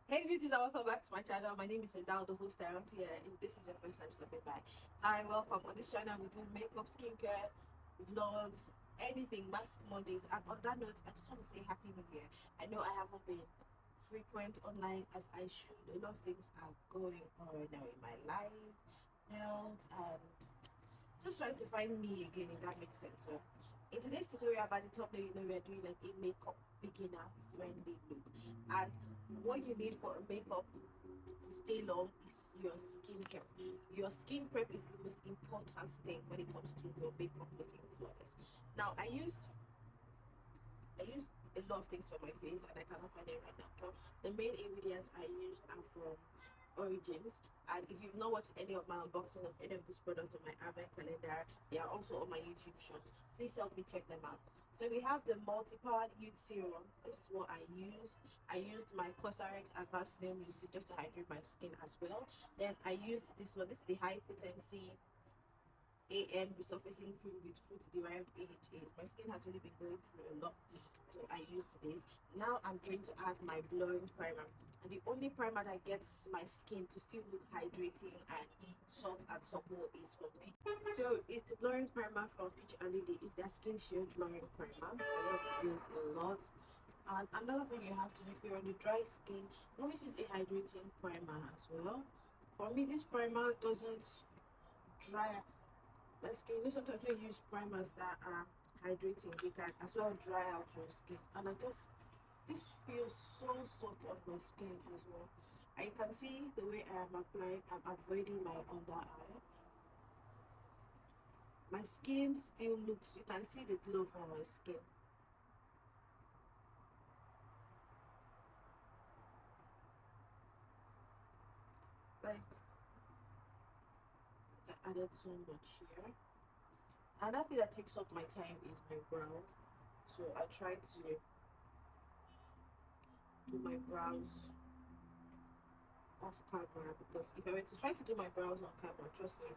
Hey beauties and welcome back to my channel. My name is Endao, the host around here. If this is your first time stopping by, hi, welcome. On this channel we do makeup, skincare, vlogs, anything, mask Mondays. And on that note, I just want to say happy new year. I know I haven't been frequent online as I should. A lot of things are going on right now in my life, health, and just trying to find me again, if that makes sense. So in today's tutorial about the top, we're doing like a makeup beginner friendly look. And what you need for a makeup to stay long is your skincare. Your skin prep is the most important thing when it comes to your makeup looking flawless. Now I used a lot of things for my face and I cannot find it right now. But the main ingredients I used are from Origins. And if you've not watched any of my unboxing of any of these products on my advent calendar, they are also on my YouTube short. Please help me check them out. So we have the multi-powered youth serum. This is what I used. I used my Cosrx Advanced Nail Music just to hydrate my skin as well. Then I used this one. This is the high potency AM resurfacing cream with fruit derived AHAs. My skin has really been going through a lot, so I used this. Now I'm going to add my blurring primer, and the only primer that gets my skin to still look hydrating and soft and supple is from Peach. So it's the blurring primer from Peach and Lily. It's their skin shield blurring primer. I love this a lot. And another thing you have to do if you're on the dry skin, always use a hydrating primer as well. For me, this primer doesn't dry my skin. Sometimes when you use primers that are hydrating, they can as well dry out your skin. And this feels so soft on my skin as well. And you can see the way I am applying, I'm avoiding my under eye. My skin still looks, you can see the glow from my skin. Like, I added so much here. Another thing that takes up my time is my brows. So I try to do my brows off camera, because if I were to try to do my brows on camera, trust me,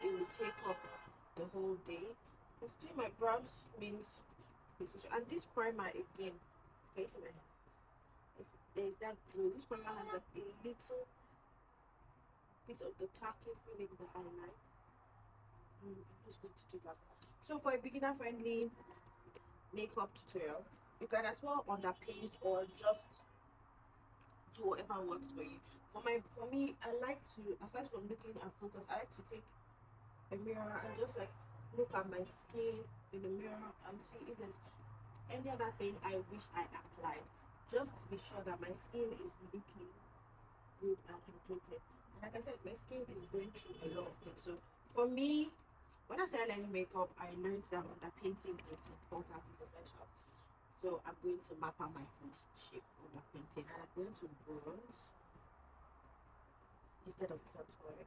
it would take up the whole day. Because doing my brows means precision. And this primer again, can you see my hands? There's that glow. This primer has like a little bit of the tacky feeling that I like. I'm just going to do that. So for a beginner friendly makeup tutorial, you can as well underpaint or just do whatever works for you. For me, I like to, aside from looking at focus, I like to take a mirror and just like look at my skin in the mirror and see if there's any other thing I wish I applied, just to be sure that my skin is looking good and hydrated. And like I said, my skin is going through a lot of things. So for me, when I started learning makeup, I learned that underpainting is important, it's essential. So I'm going to map out my first shape underpainting, and I'm going to bronze instead of contouring.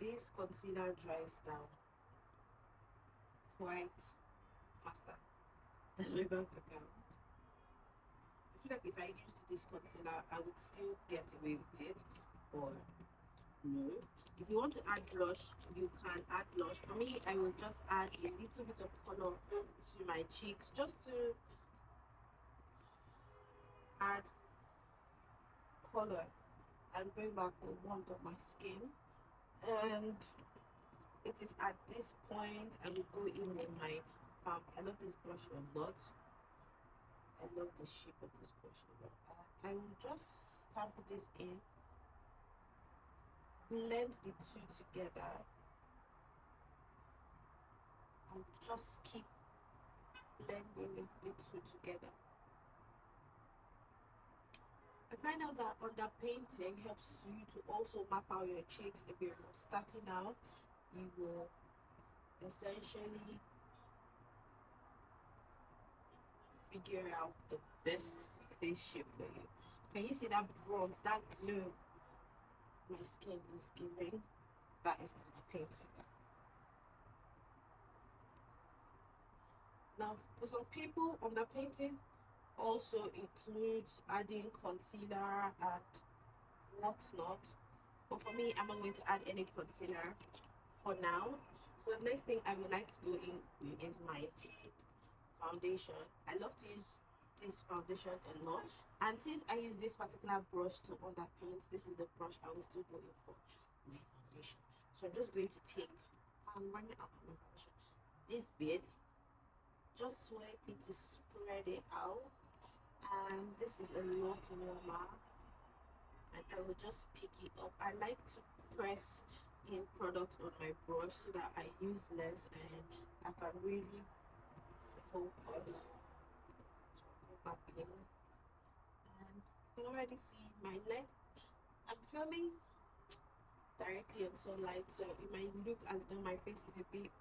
This concealer dries down quite faster than my bank account. I feel like if I used this concealer, I would still get away with it, or no. If you want to add blush, you can add blush. For me, I will just add a little bit of color to my cheeks, just to add color and bring back the warmth of my skin. And it is at this point I will go in with my I love this brush a lot. I love the shape of this brush a lot. I will just stamp this in, blend the two together, and just keep blending the two together. I find out that underpainting helps you to also map out your cheeks. If you're starting out, you will essentially figure out the best face shape for you. Can you see that bronze, that glow my skin is giving? That is underpainting. Now, for some people, underpainting also includes adding concealer and whatnot. But for me, I'm not going to add any concealer for now. So the next thing I would like to go in is my foundation. I love to use this foundation a lot, and since I use this particular brush to underpaint, this is the brush I will still go in for my foundation. So I'm just going to take, I'm running out of my foundation, this bit, just swipe it to spread it out, and this is a lot warmer, and I will just pick it up. I like to press in product on my brush so that I use less and I can really focus. So go back in, and you can already see my leg. I'm filming directly on sunlight, so it might look as though my face is a bit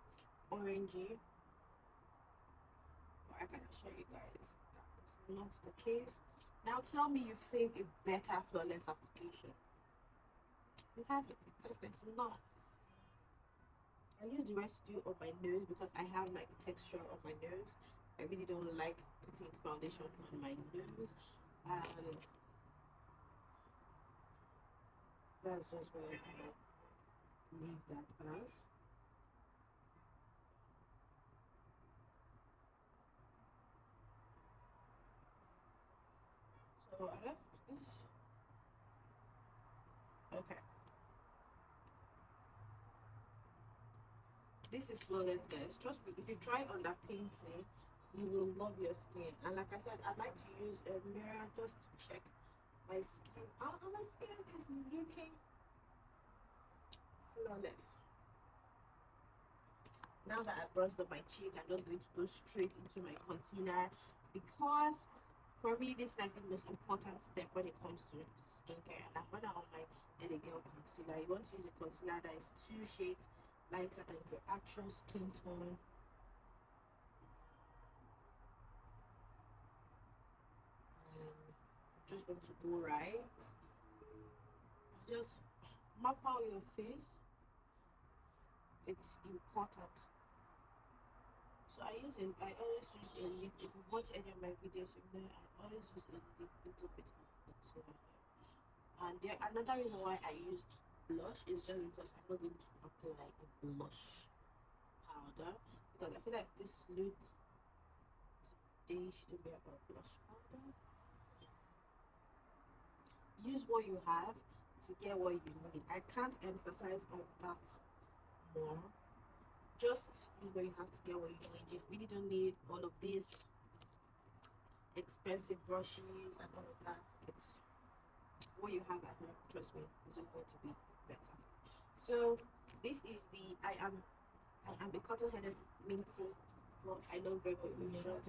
orangey, but I can assure you guys that is not the case. Now tell me you've seen a better flawless application. You haven't, because there's not. I use the residue on my nose because I have like texture on my nose. I really don't like putting foundation on my nose, and that's just where I leave that as. So I left this. Okay. This is flawless, guys. Trust me, if you try underpainting, you will love your skin. And like I said, I like to use a mirror just to check my skin. My skin is looking flawless. Now that I brushed up my cheek, I'm just going to go straight into my concealer, because for me this is like the most important step when it comes to skincare. And I'm running on my Daily Girl concealer. You want to use a concealer that is 2 shades lighter than your actual skin tone. And I'm just going to go right, just map out your face. It's important. So I always use a little. If you watch any of my videos, you know I always use a little bit of concealer here. And another reason why I use blush is just because I'm not going to apply a blush powder, because I feel like this look today shouldn't be about blush powder. Use what you have to get what you need. I can't emphasize on that more. Just use what you have to get what you need. You really don't need all of these expensive brushes and all of that. It's what you have at home. Trust me, it's just going to be better. So this is the I am a cotton-headed minty, but I love very short.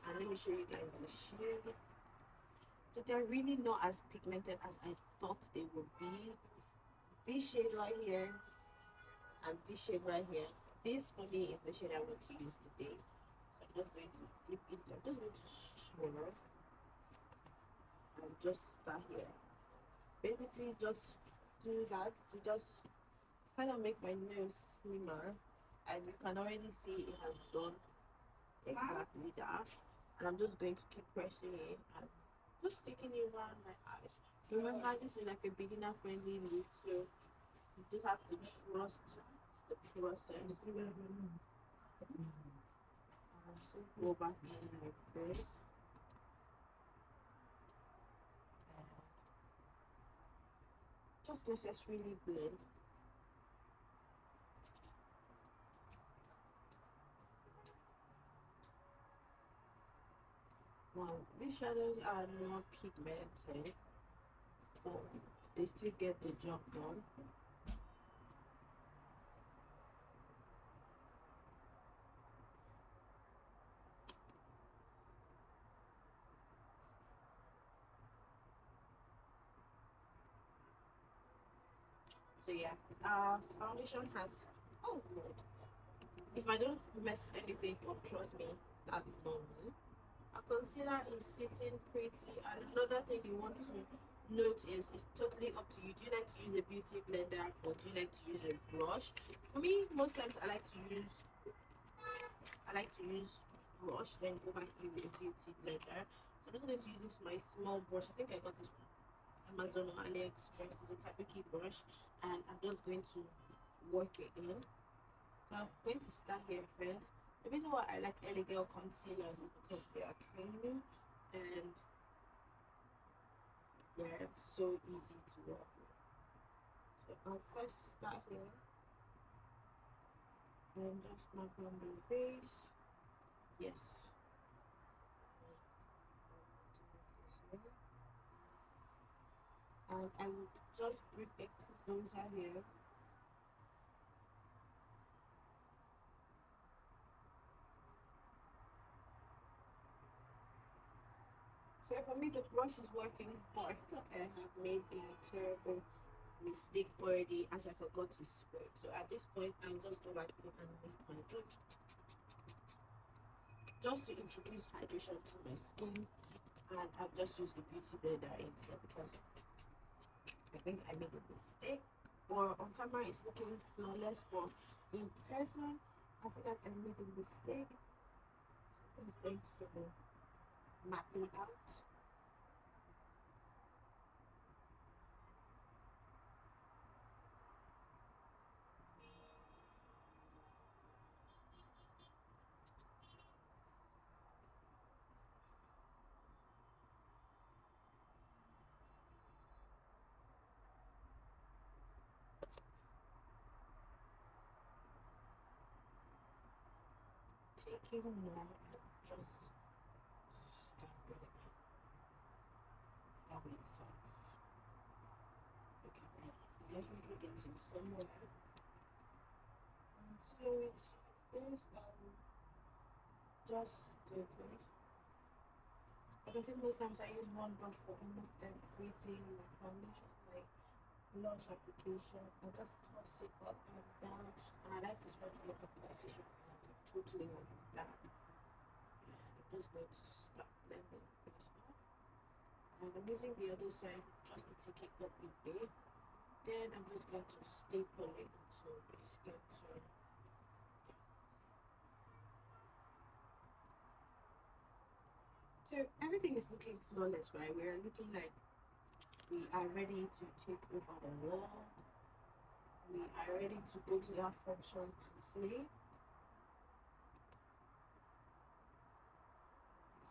And let me show you guys the shade. So they're really not as pigmented as I thought they would be. This shade right here and this shade right here, this for me is the shade I want to use today. So I'm just going to dip it. I'm just going to swirl and just start here. Basically just do that to just kind of make my nose slimmer, and you can already see it has done exactly that. And I'm just going to keep pressing it and just sticking it around my eyes. Remember, this is like a beginner friendly look, so you just have to trust the process. So go back in like this. And just necessarily blend. Now, these shadows are more pigmented, but they still get the job done. So yeah, foundation has, oh Lord, if I don't mess anything up, trust me, that's not me. A concealer is sitting pretty, and another thing you want to note is it's totally up to you. Do you like to use a beauty blender or do you like to use a brush? For me, most times I like to use brush, then go back in with a beauty blender. So I'm just going to use this my small brush. I think I got this from Amazon or AliExpress. It's a kabuki brush, and I'm just going to work it in. So I'm going to start here first. The reason why I like LA Girl concealers is because they are creamy and they're so easy to work with. So I'll first start here and just map on my face. Yes. And I will just bring a closer here. So for me the brush is working, but I feel like I have made a terrible mistake already as I forgot to spray. So at this point I'm just going back in and mist my face just to introduce hydration to my skin, and I've just used a beauty blender instead because I think I made a mistake. Or on camera it's looking flawless, but in person I feel like I made a mistake. So I'm just going to map it out. Taking more and just stamping it, if that makes sense. Okay, I'm definitely getting somewhere. And so with this, just do this. Like I said, most times I use one brush for almost everything, my foundation, my blush application. I just toss it up and down, and I like to spread a lot of precision. I can totally work with that. And I'm just going to start blending this up. And I'm using the other side just to take it up a bit. Then I'm just going to staple it onto my skin. So everything is looking flawless, right? We are looking like we are ready to take over the world. We are ready to go to that function and slay.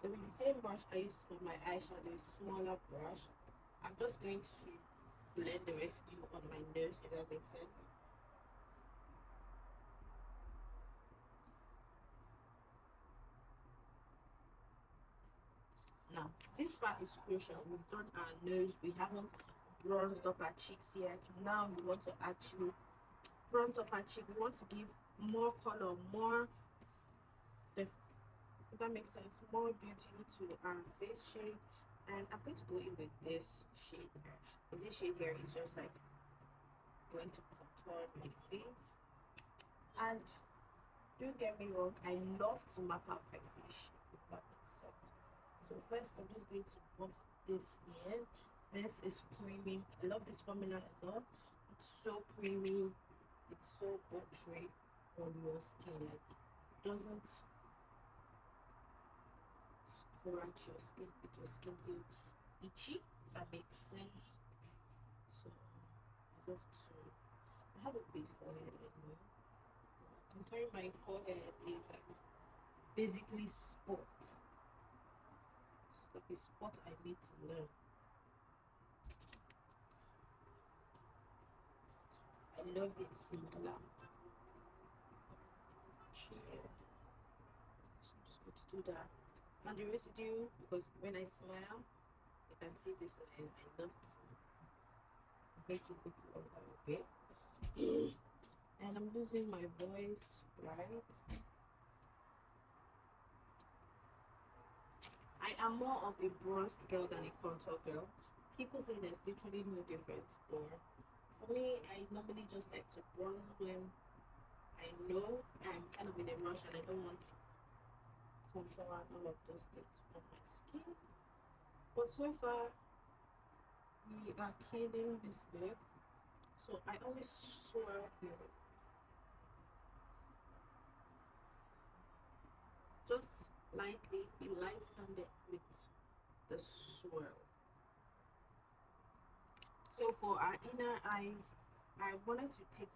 So with the same brush I used for my eyeshadow, a smaller brush, I'm just going to blend the residue on my nose, if that makes sense. Now, this part is crucial. We've done our nose, we haven't bronzed up our cheeks yet. Now we want to actually bronze up our cheek. We want to give more color, more, if that makes sense, more beauty to our face shape. And I'm going to go in with this shade here. This shade here is just like going to contour my face. And don't get me wrong, I love to map out my face shape, if that makes sense. So first I'm just going to buff this in. This is creamy. I love this formula a lot. It's so creamy, it's so buttery on your skin. Like, it doesn't scratch your skin, make your skin feel itchy. That makes sense. So I love to, I have a big forehead anyway. Contouring my forehead is like basically sport. It's like a sport I need to learn. I love it similar. Chin. So I'm just going to do that. And the residue, because when I smile, you can see this line. I love to make it look longer a bit. And I'm losing my voice, right? I am more of a bronzed girl than a contour girl. People say there's literally no difference, but for me, I normally just like to bronze when I know I'm kind of in a rush and I don't want contour and all of those things on my skin. But so far, we are killing this look. So I always swirl here. Just lightly, be light-handed with the swirl. So for our inner eyes, I wanted to take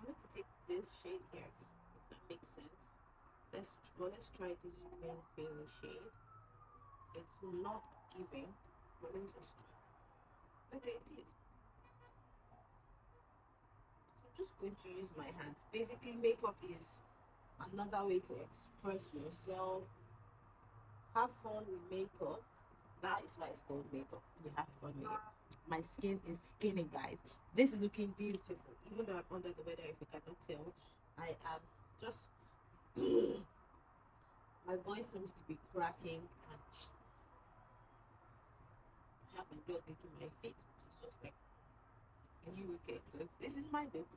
wanted to take this shade here, if that makes sense. Let's try this green creamy shade. It's not giving, but let's just try. Okay, it is. So I'm just going to use my hands. Basically, makeup is another way to express yourself. Have fun with makeup. That is why it's called makeup. You have fun with it. My skin is skinny, guys. This is looking beautiful. Even though I'm under the weather, if you cannot tell, I am just my voice seems to be cracking, and I have my dog licking my feet, which is just like, are you okay? So this is my look.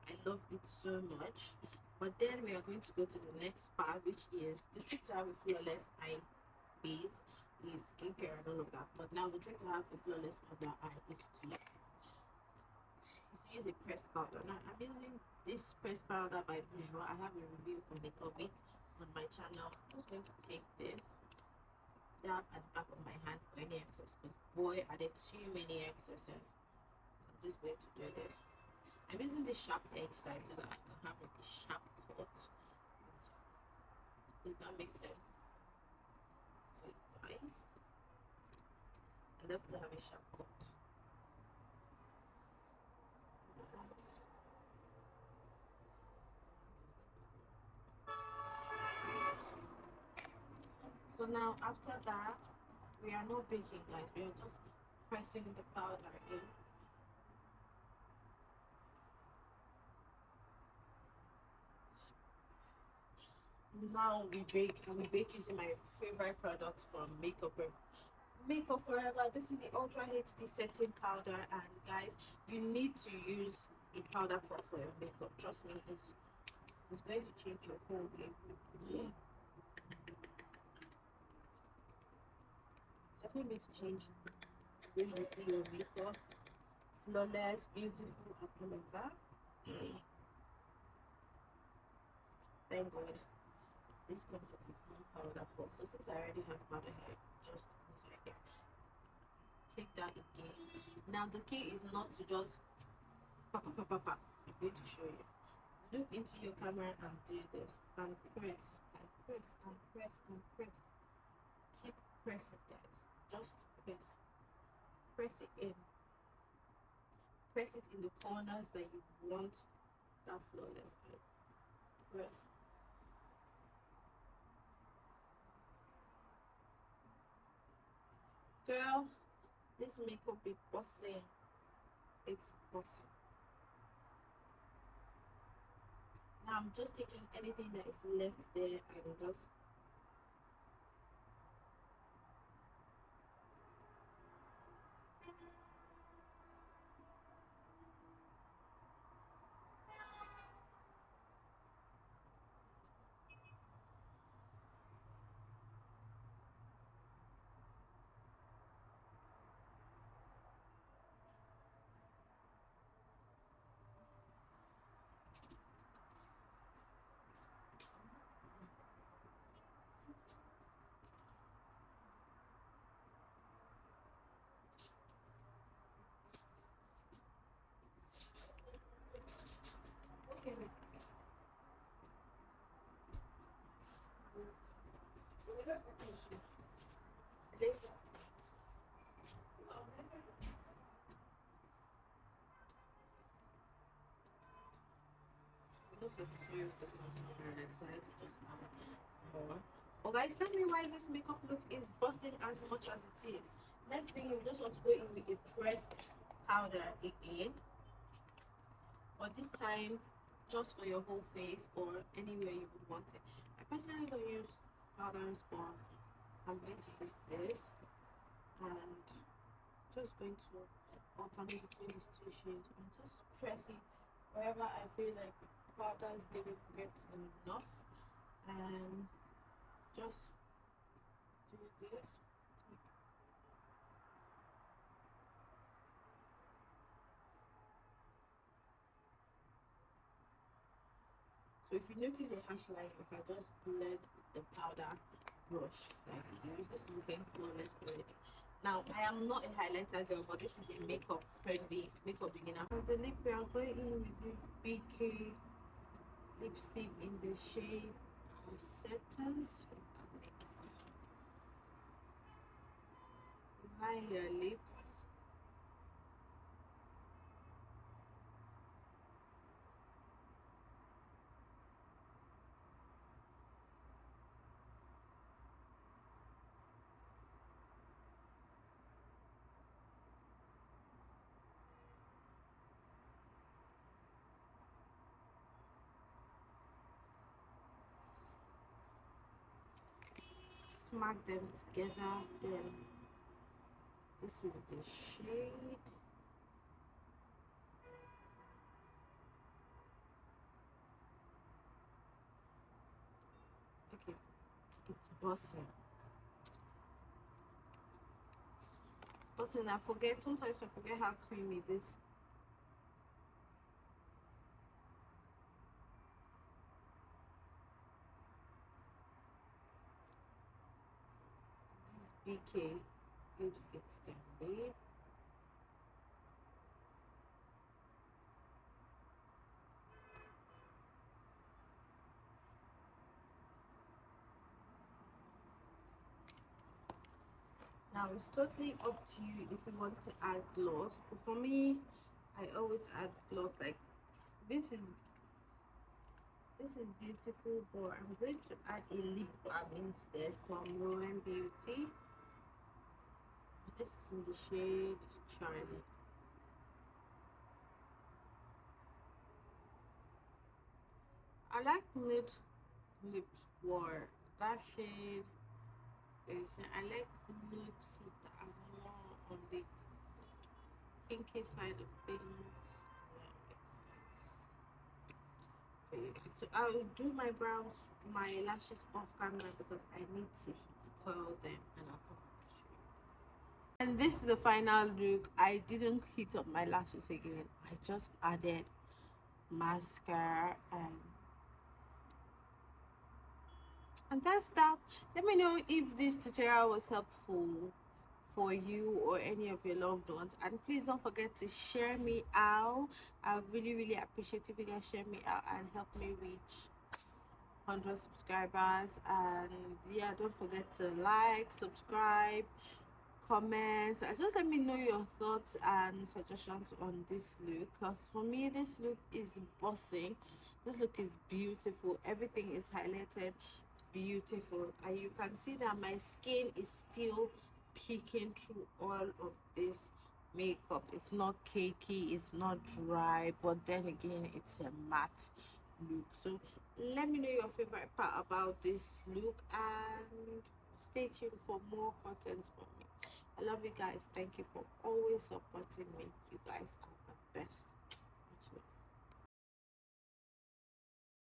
I love it so much. But then we are going to go to the next part, which is the trick to have a flawless eye base is skincare and all of that. But now the trick to have a flawless under eye is to use a pressed powder. Now I'm using this pressed powder by Bourjois. I have a review on it of it on my channel. I'm just going to take this, dab at the back of my hand for any excess, because boy are there too many excesses. I'm just going to do this. I'm using the sharp edge side so that I can have like a sharp cut, if that makes sense for you guys. I love to have a sharp cut. So now after that, we are not baking, guys. We are just pressing the powder in. Now we bake, and we bake using my favorite product from Makeup Forever. This is the Ultra HD setting powder, and guys, you need to use a powder pot for your makeup. Trust me, it's going to change your whole game. It's definitely going to change the way you see your makeup. Flawless, beautiful, and all of that. Thank God. This comfort is one powder puff. So since I already have powder here, just inside here, take that again. Now the key is not to just pa pa pa pa pa. I'm going to show you. Look into your camera and do this, and press and press and press and press. Keep pressing, guys. Just press. Press it in. Press it in the corners that you want that flawless eye. Press. Girl, this makeup be bossing. It's bossing. Now I'm just taking anything that is left there and just okay. Later. Not satisfied with the contour, and I decided to just add more. But guys, tell me why this makeup look is busting as much as it is. Next thing, you just want to go in with a pressed powder again, but this time just for your whole face or anywhere you would want it. I personally don't use powders, but I'm going to use this, and just going to alternate between these two shades and just press it wherever I feel like powders didn't get enough, and just do this. So if you notice a harsh line, you can just blend the powder brush like I use. This is looking flawless already. Now, I am not a highlighter girl, but this is a makeup friendly makeup beginner. For the lip, we are going in with this BK lipstick in the shade Acceptance. Next, line your lips. Smack them together. Then this is the shade. Okay, it's buzzing. Buzzing. Sometimes I forget how creamy this. BK lipsticks can be. Now it's totally up to you if you want to add gloss, but for me, I always add gloss. Like this is beautiful, but I'm going to add a lip balm instead from Rowan Beauty. This is in the shade Charlie. I like nude lips for that shade. I like lips that are more on the pinky side of things. Yeah, makes sense for you guys. So I'll do my brows, my lashes off camera because I need to curl them, and I'll come back and show you. And this is the final look. I didn't heat up my lashes again. I just added mascara and that's that. Let me know if this tutorial was helpful for you or any of your loved ones, and please don't forget to share me out. I really appreciate if you guys share me out and help me reach 100 subscribers. And yeah, don't forget to like, subscribe, comment, and just let me know your thoughts and suggestions on this look, because for me this look is bossing. This look is beautiful. Everything is highlighted beautiful, and you can see that my skin is still peeking through all of this makeup. It's not cakey, it's not dry, but then again it's a matte look. So let me know your favorite part about this look, and stay tuned for more content from me. I love you guys. Thank you for always supporting me. You guys are the best.